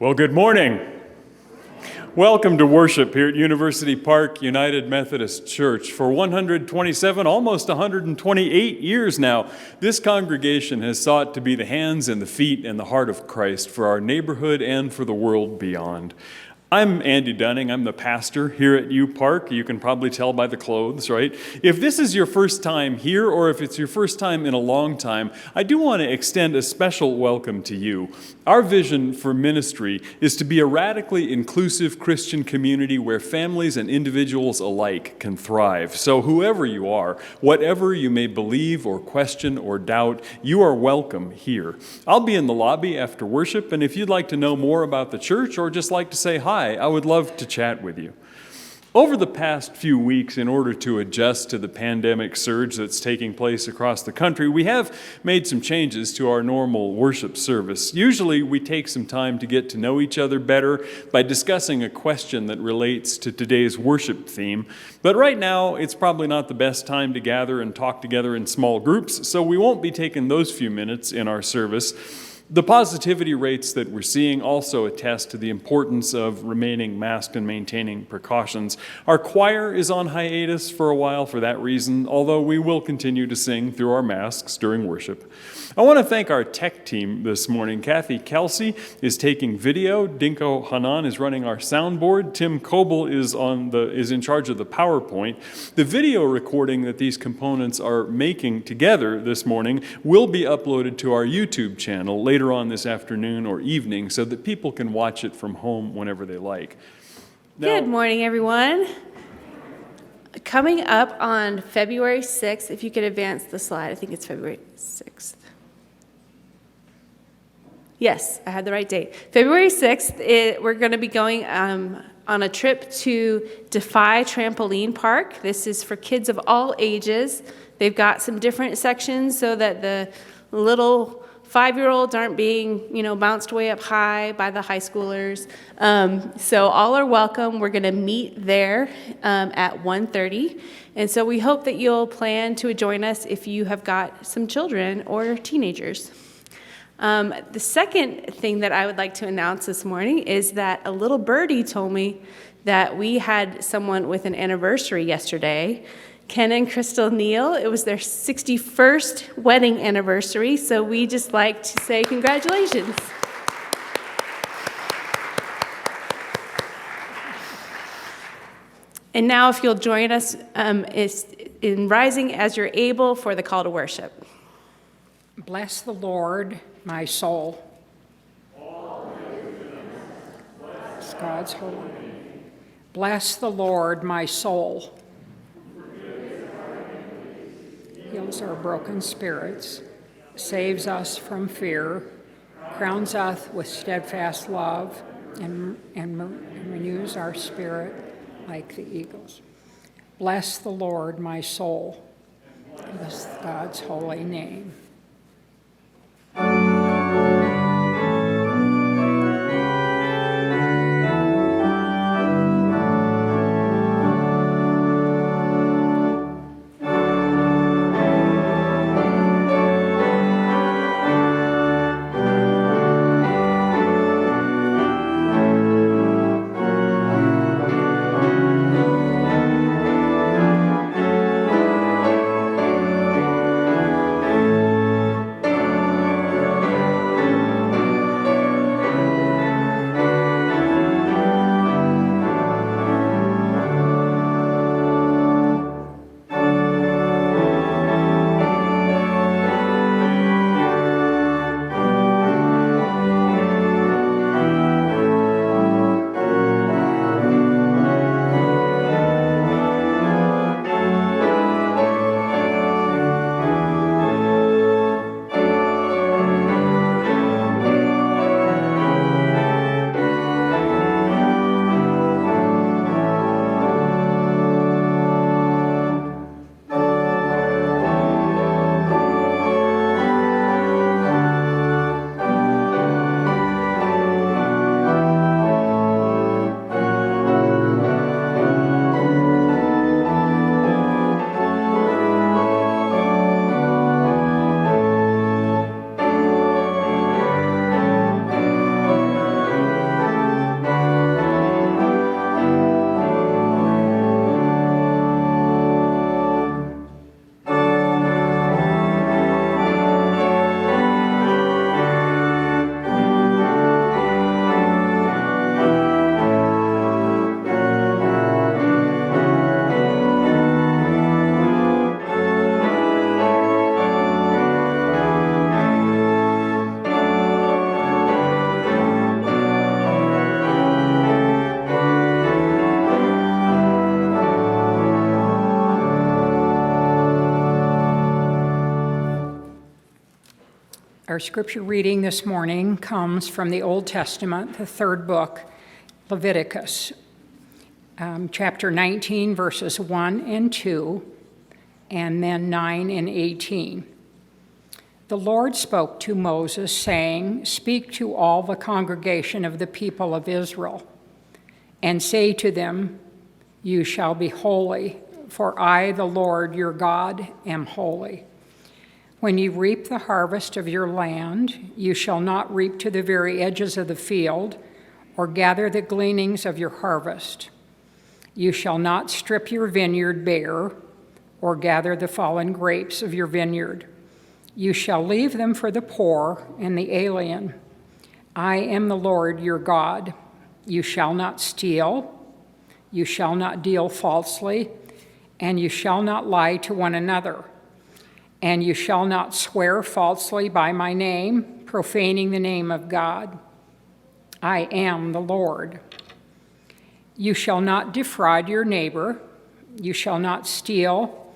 Well, good morning. Welcome to worship here at University Park United Methodist Church. For 127, almost 128 years now, this congregation has sought to be the hands and the feet and the heart of Christ for our neighborhood and for the world beyond. I'm Andy Dunning. I'm the pastor here at U Park. You can probably tell by the clothes, right? If this is your first time here or if it's your first time in a long time, I do want to extend a special welcome to you. Our vision for ministry is to be a radically inclusive Christian community where families and individuals alike can thrive. So whoever you are, whatever you may believe or question or doubt, you are welcome here. I'll be in the lobby after worship, and if you'd like to know more about the church or just like to say hi, I would love to chat with you. Over the past few weeks, in order to adjust to the pandemic surge that's taking place across the country, we have made some changes to our normal worship service. Usually, we take some time to get to know each other better by discussing a question that relates to today's worship theme. But right now, it's probably not the best time to gather and talk together in small groups, so we won't be taking those few minutes in our service. The positivity rates that we're seeing also attest to the importance of remaining masked and maintaining precautions. Our choir is on hiatus for a while for that reason, although we will continue to sing through our masks during worship. I want to thank our tech team this morning. Kathy Kelsey is taking video. Dinko Hanan is running our soundboard. Tim Coble is in charge of the PowerPoint. The video recording that these components are making together this morning will be uploaded to our YouTube channel later on this afternoon or evening so that people can watch it from home whenever they like. Now, good morning, everyone. Coming up on February 6th, if you could advance the slide, I think it's February 6th. Yes, I had the right date. February 6th, we're going to be going on a trip to Defy Trampoline Park. This is for kids of all ages. They've got some different sections so that the little 5-year-olds aren't being, bounced way up high by the high schoolers. So all are welcome. We're going to meet there at 1:30. And so we hope that you'll plan to join us if you have got some children or teenagers. The second thing that I would like to announce this morning is that a little birdie told me that we had someone with an anniversary yesterday. Ken and Crystal Neal, it was their 61st wedding anniversary, so we just like to say congratulations. And now if you'll join us in rising as you're able for the call to worship. Bless the Lord, my soul. Bless God's holy name. Bless the Lord, my soul. Heals our broken spirits, saves us from fear, crowns us with steadfast love, and renews our spirit like the eagles. Bless the Lord, my soul. Bless God's holy name. Our scripture reading this morning comes from the Old Testament, the third book, Leviticus, chapter 19, verses 1 and 2, and then 9 and 18. The Lord spoke to Moses, saying, "Speak to all the congregation of the people of Israel, and say to them, 'You shall be holy, for I, the Lord your God, am holy. When you reap the harvest of your land, you shall not reap to the very edges of the field, or gather the gleanings of your harvest. You shall not strip your vineyard bare, or gather the fallen grapes of your vineyard. You shall leave them for the poor and the alien. I am the Lord your God. You shall not steal. You shall not deal falsely, and you shall not lie to one another. And you shall not swear falsely by my name, profaning the name of God. I am the Lord. You shall not defraud your neighbor. You shall not steal.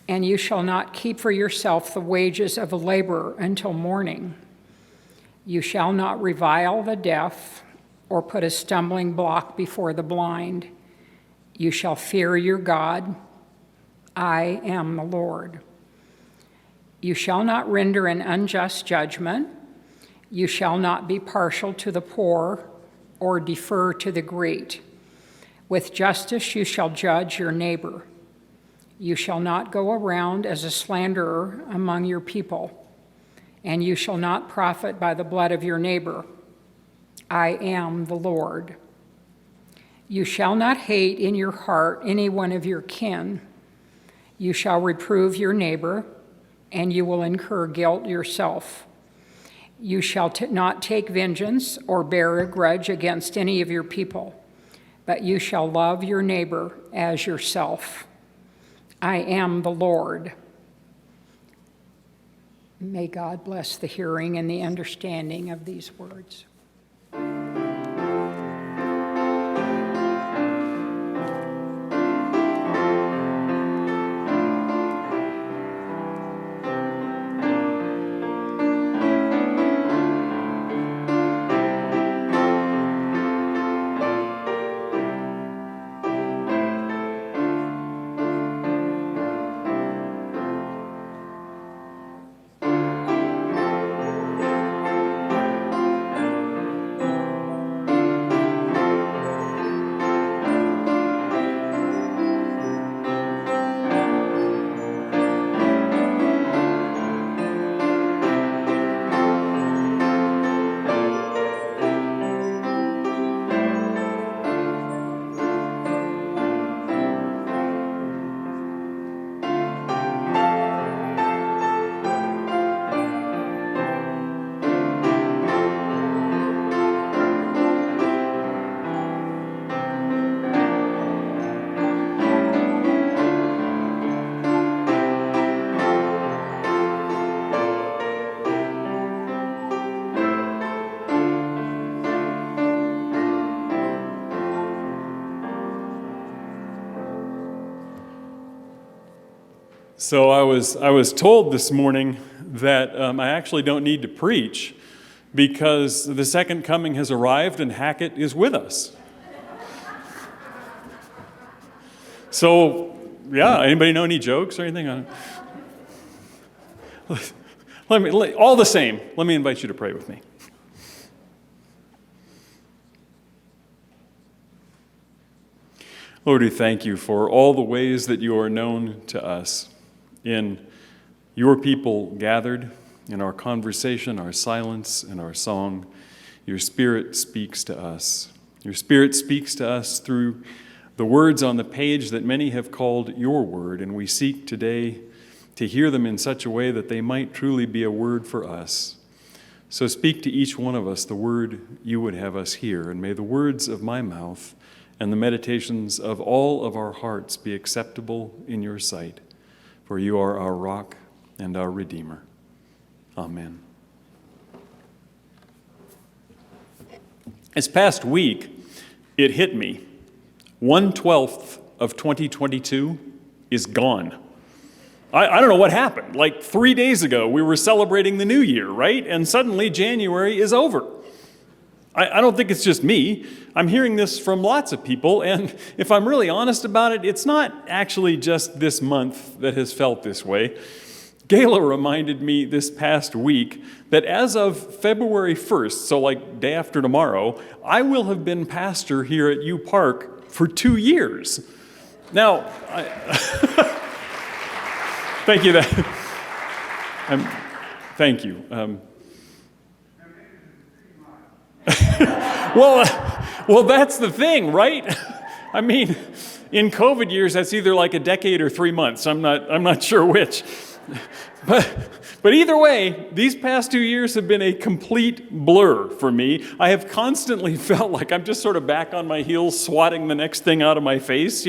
And you shall not keep for yourself the wages of a laborer until morning. You shall not revile the deaf or put a stumbling block before the blind. You shall fear your God. I am the Lord. You shall not render an unjust judgment. You shall not be partial to the poor or defer to the great. With justice you shall judge your neighbor. You shall not go around as a slanderer among your people, and you shall not profit by the blood of your neighbor. I am the Lord. You shall not hate in your heart any one of your kin. You shall reprove your neighbor, and you will incur guilt yourself. You shall not take vengeance or bear a grudge against any of your people, but you shall love your neighbor as yourself. I am the Lord. May God bless the hearing and the understanding of these words. So I was told this morning that I actually don't need to preach because the second coming has arrived and Hackett is with us. So, yeah, anybody know any jokes or anything? All the same, let me invite you to pray with me. Lord, we thank you for all the ways that you are known to us in your people gathered, in our conversation, our silence, and our song. Your Spirit speaks to us. Your Spirit speaks to us through the words on the page that many have called your word, and we seek today to hear them in such a way that they might truly be a word for us. So speak to each one of us the word you would have us hear, and may the words of my mouth and the meditations of all of our hearts be acceptable in your sight. For you are our rock and our Redeemer. Amen. This past week, it hit me. 1/12 of 2022 is gone. I don't know what happened. Like 3 days ago, we were celebrating the new year, right? And suddenly January is over. I don't think it's just me. I'm hearing this from lots of people, and if I'm really honest about it, it's not actually just this month that has felt this way. Gayla reminded me this past week that as of February 1st, so like day after tomorrow, I will have been pastor here at U Park for 2 years. Now, thank you. Thank you. Well, that's the thing, right? I mean, in COVID years, that's either like a decade or 3 months. I'm not sure which. But either way, these past 2 years have been a complete blur for me. I have constantly felt like I'm just sort of back on my heels, swatting the next thing out of my face,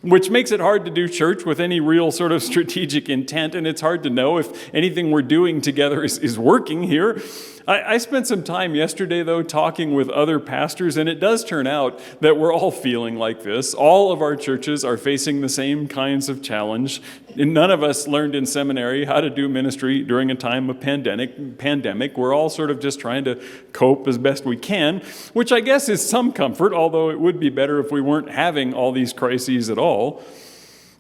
which makes it hard to do church with any real sort of strategic intent, and it's hard to know if anything we're doing together is working here. I spent some time yesterday, though, talking with other pastors, and it does turn out that we're all feeling like this. All of our churches are facing the same kinds of challenge. And none of us learned in seminary how to do ministry during a time of pandemic. We're all sort of just trying to cope as best we can, which I guess is some comfort, although it would be better if we weren't having all these crises at all.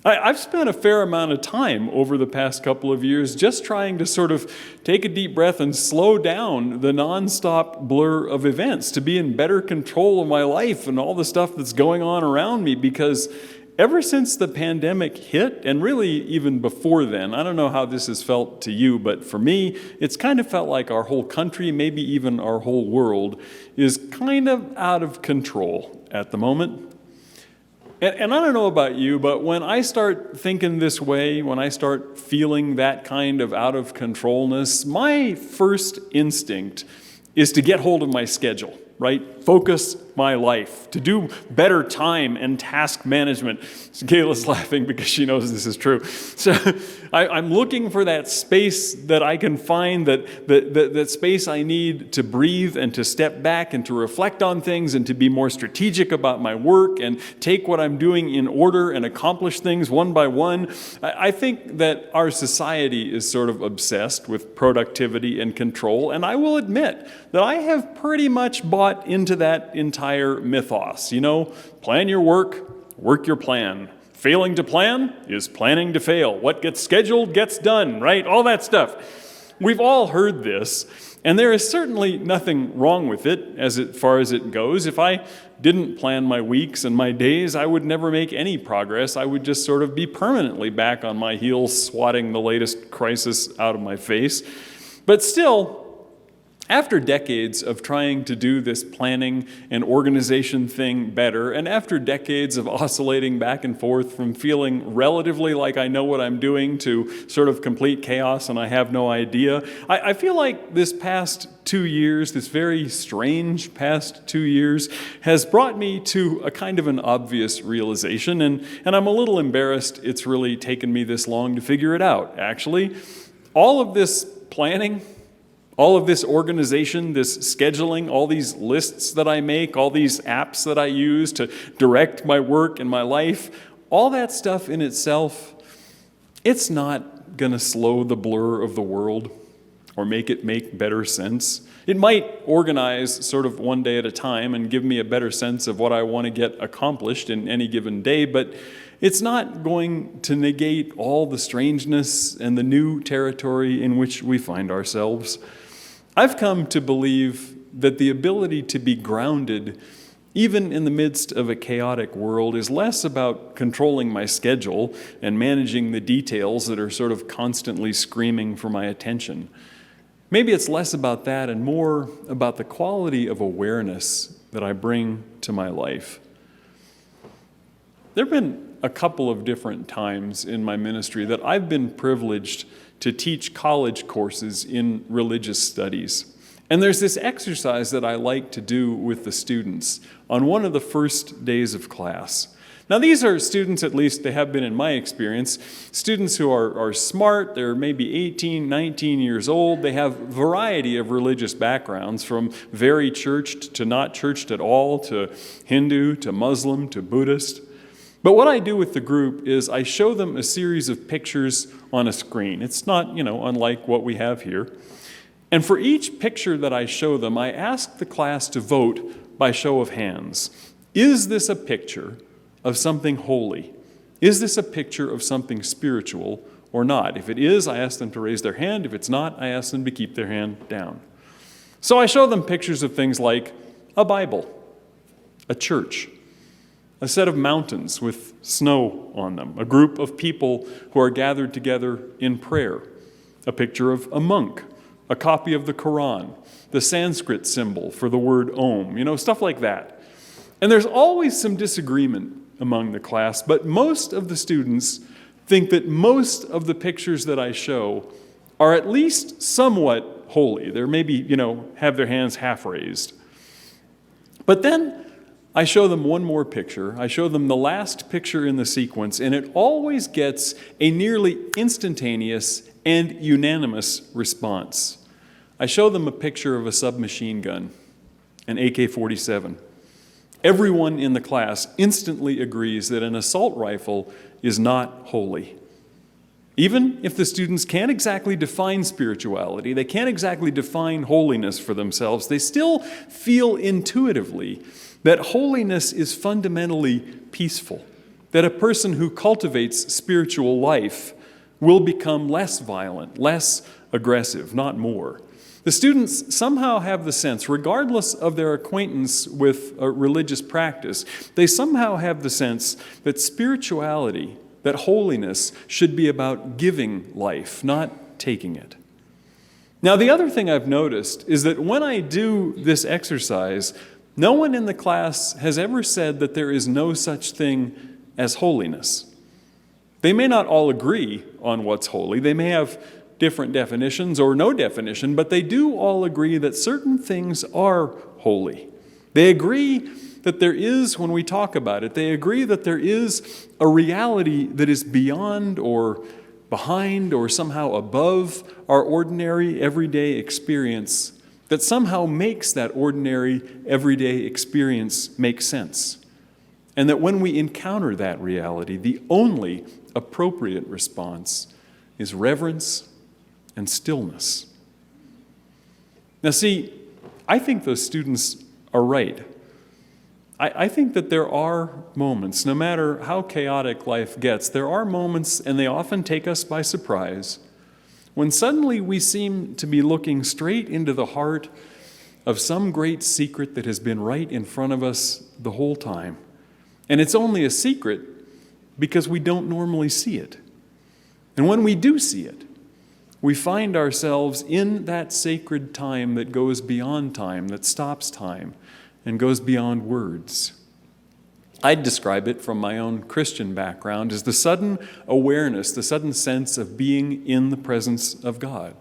I've spent a fair amount of time over the past couple of years just trying to sort of take a deep breath and slow down the nonstop blur of events, to be in better control of my life and all the stuff that's going on around me, because ever since the pandemic hit, and really even before then, I don't know how this has felt to you, but for me, it's kind of felt like our whole country, maybe even our whole world, is kind of out of control at the moment. And I don't know about you, but when I start thinking this way, when I start feeling that kind of out of controlness, my first instinct is to get hold of my schedule, right? Focus my life, to do better time and task management. Gayla's laughing because she knows this is true. So I'm looking for that space that I can find, that space I need to breathe and to step back and to reflect on things and to be more strategic about my work and take what I'm doing in order and accomplish things one by one. I think that our society is sort of obsessed with productivity and control, and I will admit that I have pretty much bought into that entire mythos. Plan your work your plan. Failing to plan is planning to fail. What gets scheduled gets done, right? All that stuff. We've all heard this, and there is certainly nothing wrong with it as far as it goes. If I didn't plan my weeks and my days, I would never make any progress. I would just sort of be permanently back on my heels, swatting the latest crisis out of my face. But still, after decades of trying to do this planning and organization thing better, and after decades of oscillating back and forth from feeling relatively like I know what I'm doing to sort of complete chaos and I have no idea, I feel like this past 2 years, this very strange past 2 years, has brought me to a kind of an obvious realization, and I'm a little embarrassed it's really taken me this long to figure it out, actually. All of this planning, all of this organization, this scheduling, all these lists that I make, all these apps that I use to direct my work and my life, all that stuff in itself, it's not going to slow the blur of the world or make it make better sense. It might organize sort of one day at a time and give me a better sense of what I want to get accomplished in any given day, but it's not going to negate all the strangeness and the new territory in which we find ourselves. I've come to believe that the ability to be grounded, even in the midst of a chaotic world, is less about controlling my schedule and managing the details that are sort of constantly screaming for my attention. Maybe it's less about that and more about the quality of awareness that I bring to my life. There have been a couple of different times in my ministry that I've been privileged to teach college courses in religious studies. And there's this exercise that I like to do with the students on one of the first days of class. Now, these are students, at least they have been in my experience, students who are smart. They're maybe 18, 19 years old. They have a variety of religious backgrounds, from very churched to not churched at all, to Hindu, to Muslim, to Buddhist. But what I do with the group is I show them a series of pictures on a screen. It's not, unlike what we have here. And for each picture that I show them, I ask the class to vote by show of hands. Is this a picture of something holy? Is this a picture of something spiritual or not? If it is, I ask them to raise their hand. If it's not, I ask them to keep their hand down. So I show them pictures of things like a Bible, a church, a set of mountains with snow on them, a group of people who are gathered together in prayer, a picture of a monk, a copy of the Quran, the Sanskrit symbol for the word Om, stuff like that. And there's always some disagreement among the class, but most of the students think that most of the pictures that I show are at least somewhat holy. They're maybe, have their hands half raised. But then I show them one more picture. I show them the last picture in the sequence, and it always gets a nearly instantaneous and unanimous response. I show them a picture of a submachine gun, an AK-47. Everyone in the class instantly agrees that an assault rifle is not holy. Even if the students can't exactly define spirituality, they can't exactly define holiness for themselves, they still feel intuitively that holiness is fundamentally peaceful, that a person who cultivates spiritual life will become less violent, less aggressive, not more. The students somehow have the sense, regardless of their acquaintance with a religious practice, they somehow have the sense that spirituality, that holiness, should be about giving life, not taking it. Now, the other thing I've noticed is that when I do this exercise, no one in the class has ever said that there is no such thing as holiness. They may not all agree on what's holy. They may have different definitions or no definition, but they do all agree that certain things are holy. They agree that there is, when we talk about it, they agree that there is a reality that is beyond or behind or somehow above our ordinary everyday experience that somehow makes that ordinary everyday experience make sense. And that when we encounter that reality, the only appropriate response is reverence and stillness. Now see, I think those students are right. I think that there are moments, no matter how chaotic life gets, there are moments, and they often take us by surprise, when suddenly we seem to be looking straight into the heart of some great secret that has been right in front of us the whole time. And it's only a secret because we don't normally see it. And when we do see it, we find ourselves in that sacred time that goes beyond time, that stops time, and goes beyond words. I'd describe it from my own Christian background as the sudden awareness, the sudden sense of being in the presence of God.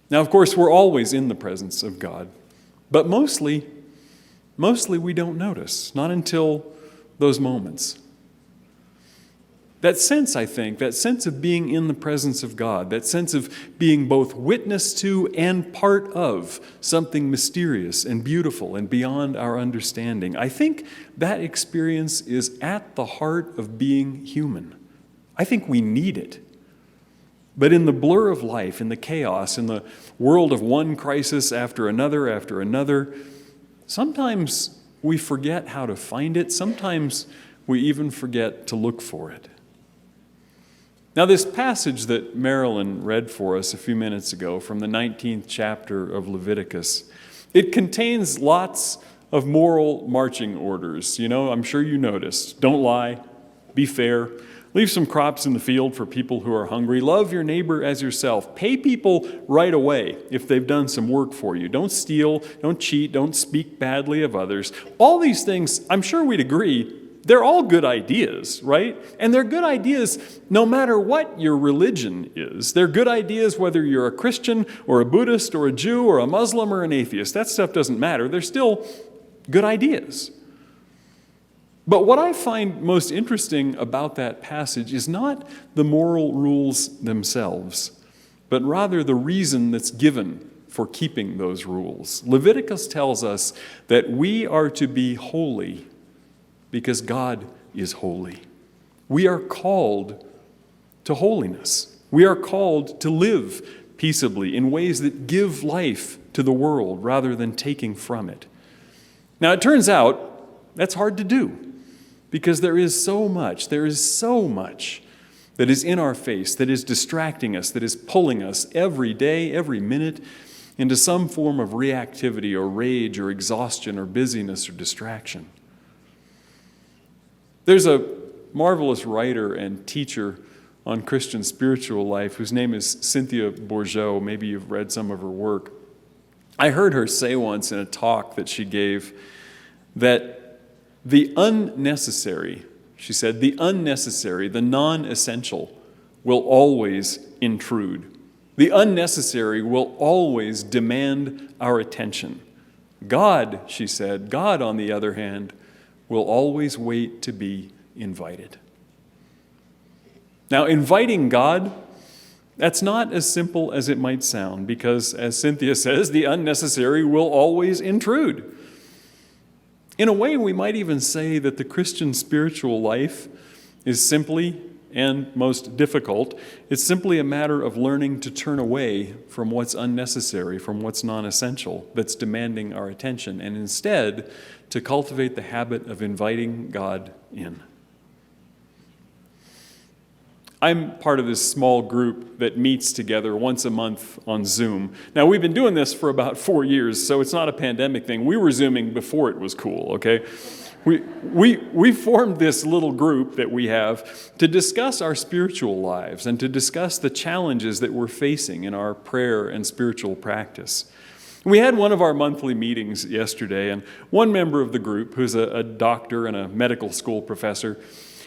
Now, of course, we're always in the presence of God, but mostly we don't notice, not until those moments. That sense, I think, that sense of being in the presence of God, that sense of being both witness to and part of something mysterious and beautiful and beyond our understanding, I think that experience is at the heart of being human. I think we need it. But in the blur of life, in the chaos, in the world of one crisis after another, sometimes we forget how to find it. Sometimes we even forget to look for it. Now, this passage that Marilyn read for us a few minutes ago from the 19th chapter of Leviticus, it contains lots of moral marching orders. I'm sure you noticed. Don't lie, be fair, leave some crops in the field for people who are hungry, love your neighbor as yourself, pay people right away if they've done some work for you, don't steal, don't cheat, don't speak badly of others. All these things, I'm sure we'd agree, they're all good ideas, right? And they're good ideas no matter what your religion is. They're good ideas whether you're a Christian or a Buddhist or a Jew or a Muslim or an atheist. That stuff doesn't matter. They're still good ideas. But what I find most interesting about that passage is not the moral rules themselves, but rather the reason that's given for keeping those rules. Leviticus tells us that we are to be holy because God is holy. We are called to holiness. We are called to live peaceably in ways that give life to the world rather than taking from it. Now, it turns out that's hard to do because there is so much that is in our face, that is distracting us, that is pulling us every day, every minute into some form of reactivity or rage or exhaustion or busyness or distraction. There's a marvelous writer and teacher on Christian spiritual life whose name is Cynthia Bourgeault. Maybe you've read some of her work. I heard her say once in a talk that she gave that the unnecessary, she said, the unnecessary, the non-essential will always intrude. The unnecessary will always demand our attention. God, she said, God, on the other hand, will always wait to be invited. Now, inviting God, that's not as simple as it might sound because, as Cynthia says, the unnecessary will always intrude. In a way, we might even say that the Christian spiritual life is simply, and most difficult, it's simply a matter of learning to turn away from what's unnecessary, from what's non-essential, that's demanding our attention, and instead to cultivate the habit of inviting God in. I'm part of this small group that meets together once a month on Zoom. Now, we've been doing this for about 4 years, so it's not a pandemic thing. We were Zooming before it was cool, okay? We formed this little group that we have to discuss our spiritual lives and to discuss the challenges that we're facing in our prayer and spiritual practice. We had one of our monthly meetings yesterday, and one member of the group, who's a doctor and a medical school professor,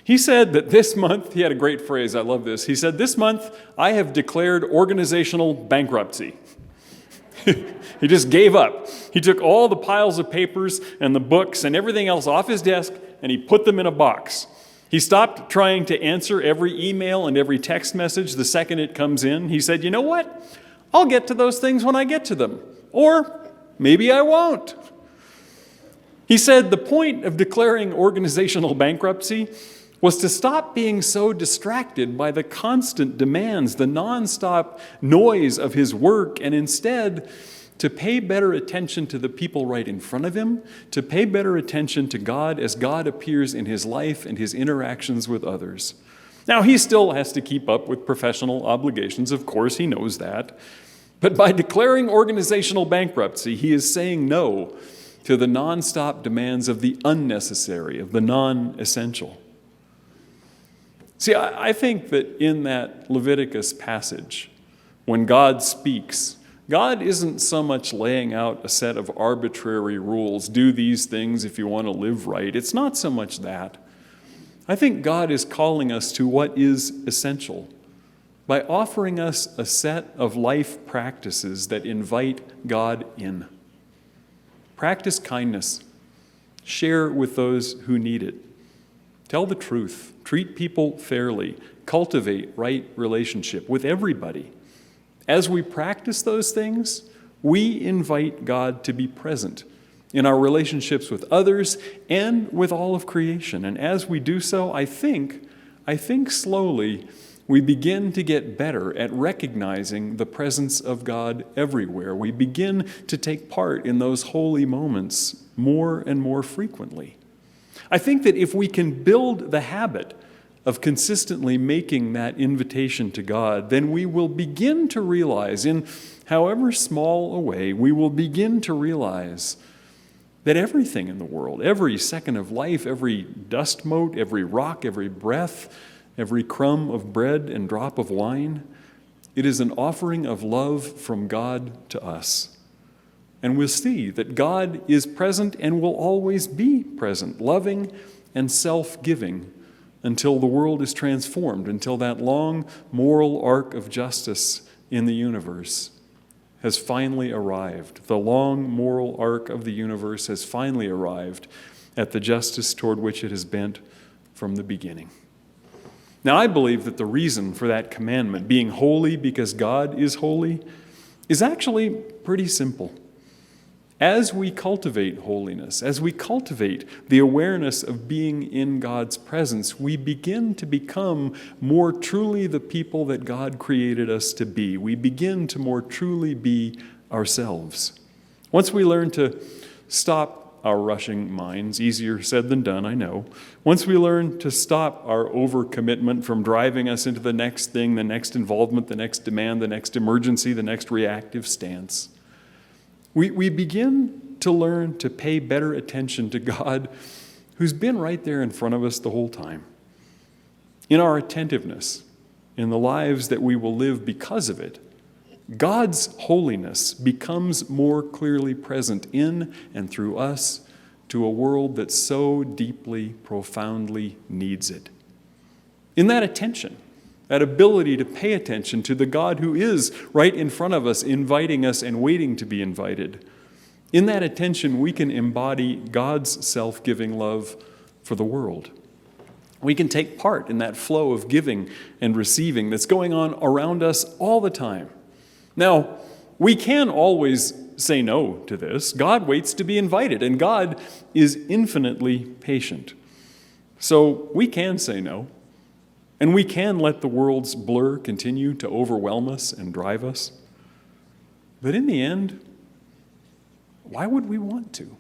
he said that this month, he had a great phrase, I love this. He said, "This month, I have declared organizational bankruptcy." He just gave up. He took all the piles of papers and the books and everything else off his desk, and he put them in a box. He stopped trying to answer every email and every text message the second it comes in. He said, "You know what? I'll get to those things when I get to them. Or maybe I won't." He said the point of declaring organizational bankruptcy was to stop being so distracted by the constant demands, the nonstop noise of his work, and instead to pay better attention to the people right in front of him, to pay better attention to God as God appears in his life and his interactions with others. Now, he still has to keep up with professional obligations, of course, he knows that. But by declaring organizational bankruptcy, he is saying no to the nonstop demands of the unnecessary, of the non-essential. See, I think that in that Leviticus passage, when God speaks, God isn't so much laying out a set of arbitrary rules, do these things if you want to live right. It's not so much that. I think God is calling us to what is essential by offering us a set of life practices that invite God in. Practice kindness. Share with those who need it. Tell the truth. Treat people fairly. Cultivate right relationship with everybody. As we practice those things, we invite God to be present in our relationships with others and with all of creation. And as we do so, I think slowly we begin to get better at recognizing the presence of God everywhere. We begin to take part in those holy moments more and more frequently. I think that if we can build the habit of consistently making that invitation to God, then we will begin to realize, in however small a way, we will begin to realize that everything in the world, every second of life, every dust mote, every rock, every breath, every crumb of bread and drop of wine, it is an offering of love from God to us. And we'll see that God is present and will always be present, loving and self-giving, until the world is transformed, until that long moral arc of justice in the universe has finally arrived. The long moral arc of the universe has finally arrived at the justice toward which it has bent from the beginning. Now, I believe that the reason for that commandment, being holy because God is holy, is actually pretty simple. As we cultivate holiness, as we cultivate the awareness of being in God's presence, we begin to become more truly the people that God created us to be. We begin to more truly be ourselves. Once we learn to stop our rushing minds, easier said than done, I know. Once we learn to stop our overcommitment from driving us into the next thing, the next involvement, the next demand, the next emergency, the next reactive stance, we begin to learn to pay better attention to God, who's been right there in front of us the whole time. In our attentiveness, in the lives that we will live because of it, God's holiness becomes more clearly present in and through us to a world that so deeply, profoundly needs it. In that attention, that ability to pay attention to the God who is right in front of us, inviting us and waiting to be invited. In that attention, we can embody God's self-giving love for the world. We can take part in that flow of giving and receiving that's going on around us all the time. Now, we can always say no to this. God waits to be invited, and God is infinitely patient. So we can say no. And we can let the world's blur continue to overwhelm us and drive us. But in the end, why would we want to?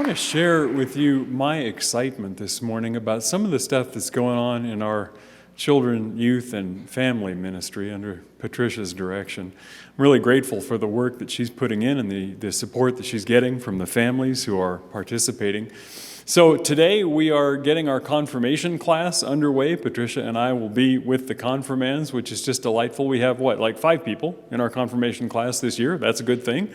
want to share with you my excitement this morning about some of the stuff that's going on in our children, youth, and family ministry under Patricia's direction. I'm really grateful for the work that she's putting in and the support that she's getting from the families who are participating. So today we are getting our confirmation class underway. Patricia and I will be with the confirmands, which is just delightful. We have, like 5 people in our confirmation class this year. That's a good thing.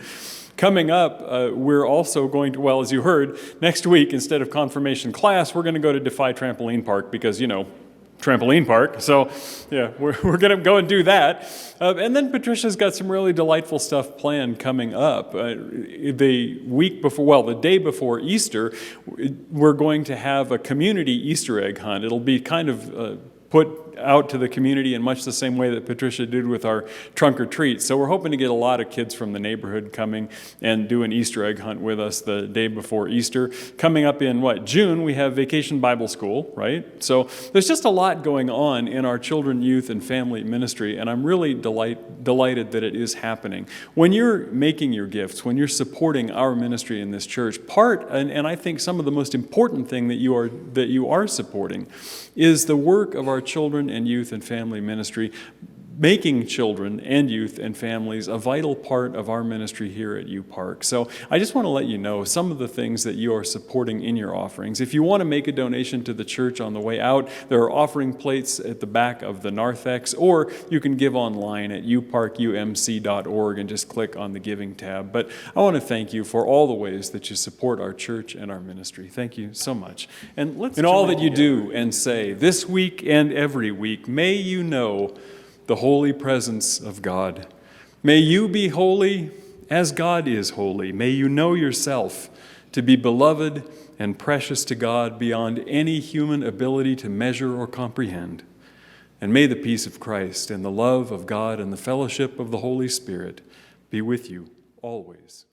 Coming up, we're also going to, well, as you heard, next week, instead of confirmation class, we're going to go to Defy Trampoline Park because, trampoline park. So, yeah, we're going to go and do that. And then Patricia's got some really delightful stuff planned coming up. The day before Easter, we're going to have a community Easter egg hunt. It'll be kind of put out to the community in much the same way that Patricia did with our trunk or treat. So we're hoping to get a lot of kids from the neighborhood coming and do an Easter egg hunt with us the day before Easter. Coming up in June, we have Vacation Bible School, right? So there's just a lot going on in our children, youth, and family ministry, and I'm really delighted that it is happening. When you're making your gifts, when you're supporting our ministry in this church, and I think some of the most important thing that you are supporting is the work of our children and youth and family ministry, making children and youth and families a vital part of our ministry here at U Park. So I just want to let you know some of the things that you are supporting in your offerings. If you want to make a donation to the church on the way out, there are offering plates at the back of the narthex, or you can give online at uparkumc.org and just click on the giving tab. But I want to thank you for all the ways that you support our church and our ministry. Thank you so much. And in all that you do and say this week and every week, may you know the holy presence of God. May you be holy as God is holy. May you know yourself to be beloved and precious to God beyond any human ability to measure or comprehend. And may the peace of Christ and the love of God and the fellowship of the Holy Spirit be with you always.